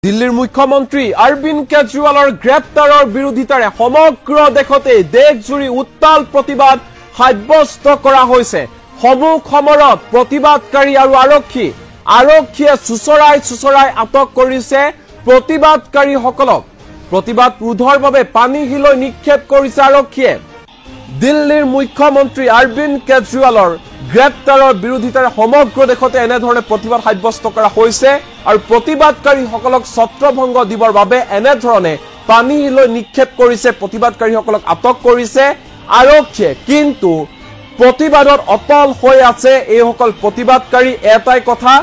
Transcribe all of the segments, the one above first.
দিল্লীৰ মুখ্যমন্ত্ৰী অৰবিন্দ কেজৰিৱালৰ গ্ৰেপ্তাৰৰ বিৰোধিতাৰে সমগ্ৰ দেশতে দেশজুৰি উত্তাল প্ৰতিবাদ সাব্যস্ত কৰা হৈছে। সমূহ সমৰত প্ৰতিবাদকাৰী আৰু আৰক্ষীয়ে চুচৰাই আটক কৰিছে প্ৰতিবাদকাৰীসকলক। প্ৰতিবাদ ৰোধৰ বাবে পানী হিলৈ নিক্ষেপ কৰিছে আৰক্ষীয়ে। দিল্লীৰ মুখ্যমন্ত্ৰী অৰবিন্দ কেজৰিৱালৰ গ্ৰেপ্তাৰৰ বিৰোধিতাৰে সমগ্ৰ দেশতে এনেধৰণে প্ৰতিবাদ সাব্যস্ত কৰা হৈছে আৰু প্ৰতিবাদকাৰীসকলক ছত্ৰভংগ দিবৰ বাবে এনেধৰণে পানী হিলৈ নিক্ষেপ কৰিছে, প্ৰতিবাদকাৰীসকলক আটক কৰিছে আৰক্ষীয়ে। কিন্তু প্ৰতিবাদত অটল হৈ আছে এইসকল প্ৰতিবাদকাৰী। এটাই কথা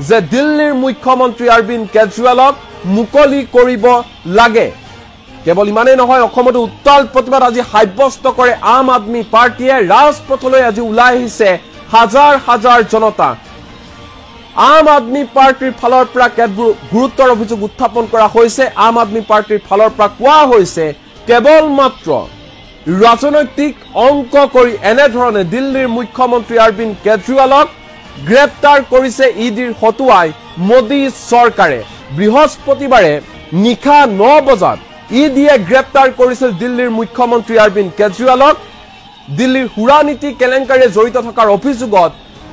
যে দিল্লীৰ মুখ্যমন্ত্ৰী অৰবিন্দ কেজৰিৱালক মুকলি কৰিব লাগে। কেৱল ইমানেই নহয়, অসমতো উত্তাল প্ৰতিবাদ আজি সাব্যস্ত কৰে আম আদমি পাৰ্টীয়ে। ৰাজপথলৈ আজি ওলাই আহিছে হাজাৰ হাজাৰ জনতা। আম আদমি পাৰ্টীৰ ফালৰ পৰা কেতবোৰ গুৰুতৰ অভিযোগ উত্থাপন কৰা হৈছে। আম আদমি পাৰ্টীৰ ফালৰ পৰা কোৱা হৈছে কেৱল মাত্ৰ ৰাজনৈতিক অংক কৰি এনেধৰণে দিল্লীৰ মুখ্যমন্ত্ৰী অৰবিন্দ কেজৰিৱালক গ্ৰেপ্তাৰ কৰিছে ইডিৰ হতুৱাই মোদী চৰকাৰে। বৃহস্পতিবাৰে নিশা 9 বজাত ইডিয়ে গ্ৰেপ্তাৰ কৰিছিল দিল্লীৰ মুখ্যমন্ত্ৰী অৰবিন্দ কেজৰিৱালক। দিল্লীৰ সুৰানীতি কেলেংকাৰীয়ে জড়িত থকাৰ অভিযোগত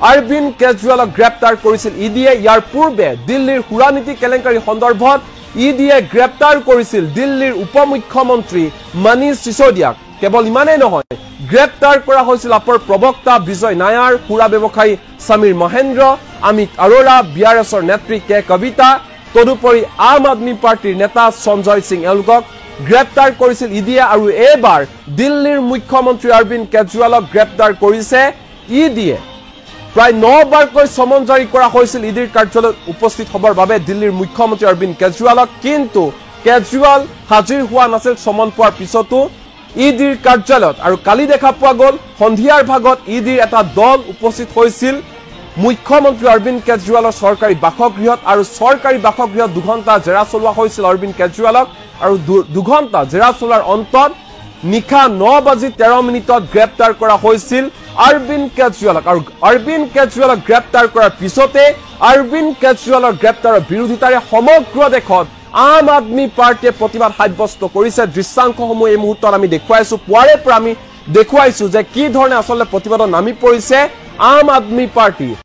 অৰবিন্দ কেজৰিৱালক গ্ৰেপ্তাৰ কৰিছিল ইডিয়ে। ইয়াৰ পূৰ্বে দিল্লীৰ সুৰানীতি কেলেংকাৰী সন্দৰ্ভত ইডিয়ে গ্ৰেপ্তাৰ কৰিছিল দিল্লীৰ উপ মুখ্যমন্ত্ৰী মনীষ সিসোদিয়াক। কেৱল ইমানেই নহয়, গ্ৰেপ্তাৰ কৰা হৈছিল আপৰ প্ৰবক্তা বিজয় নায়াৰ, সুৰা ব্যৱসায়ী সমীৰ মহেন্দ্ৰ, অমিত আৰোৰা, বিআৰএছৰ নেত্ৰী কে কবিতা, তদুপৰি আম আদমি পাৰ্টীৰ নেতা সঞ্জয় সিং এওঁলোকক গ্ৰেপ্তাৰ কৰিছিল ইডিয়ে। আৰু এইবাৰ দিল্লীৰ মুখ্যমন্ত্ৰী অৰবিন্দ কেজৰিৱালক গ্ৰেপ্তাৰ কৰিছে ইডিয়ে। প্ৰায় 9 বাৰকৈ সমন জাৰি কৰা হৈছিল ইডিৰ কাৰ্যালয়ত উপস্থিত হবৰ বাবে দিল্লীৰ মুখ্যমন্ত্ৰী অৰবিন্দ কেজৰিৱালক। কিন্তু কেজৰিৱাল হাজিৰ হোৱা নাছিল সমন পোৱাৰ পিছতো ইডিৰ কাৰ্যালয়ত। আৰু কালি দেখা পোৱা গ'ল সন্ধিয়াৰ ভাগত ইডিৰ এটা দল উপস্থিত হৈছিল মুখ্যমন্ত্ৰী অৰবিন্দ কেজৰিৱালৰ চৰকাৰী বাসগৃহত। আৰু চৰকাৰী বাসগৃহত 2 ঘণ্টা জেৰা চলোৱা হৈছিল অৰবিন্দ কেজৰিৱালক। আৰু 2 ঘণ্টা জেৰা চলোৱাৰ অন্তত নিশা 9:13 গ্ৰেপ্তাৰ কৰা হৈছিল অৰবিন্দ কেজৰিৱালক। আৰু অৰবিন্দ কেজৰিৱালক গ্ৰেপ্তাৰ কৰাৰ পিছতে অৰবিন্দ কেজৰিৱালৰ গ্ৰেপ্তাৰৰ বিৰোধিতাৰে সমগ্ৰ দেশত আম আদমি পাৰ্টীয়ে প্ৰতিবাদ সাব্যস্ত কৰিছে। দৃশ্যাংশসমূহ এই মুহূৰ্তত আমি দেখুৱাইছো। পুৱাৰে পৰা আমি দেখুৱাইছো যে কি ধৰণে আচলতে প্ৰতিবাদত নামি পৰিছে আম আদমি পাৰ্টী।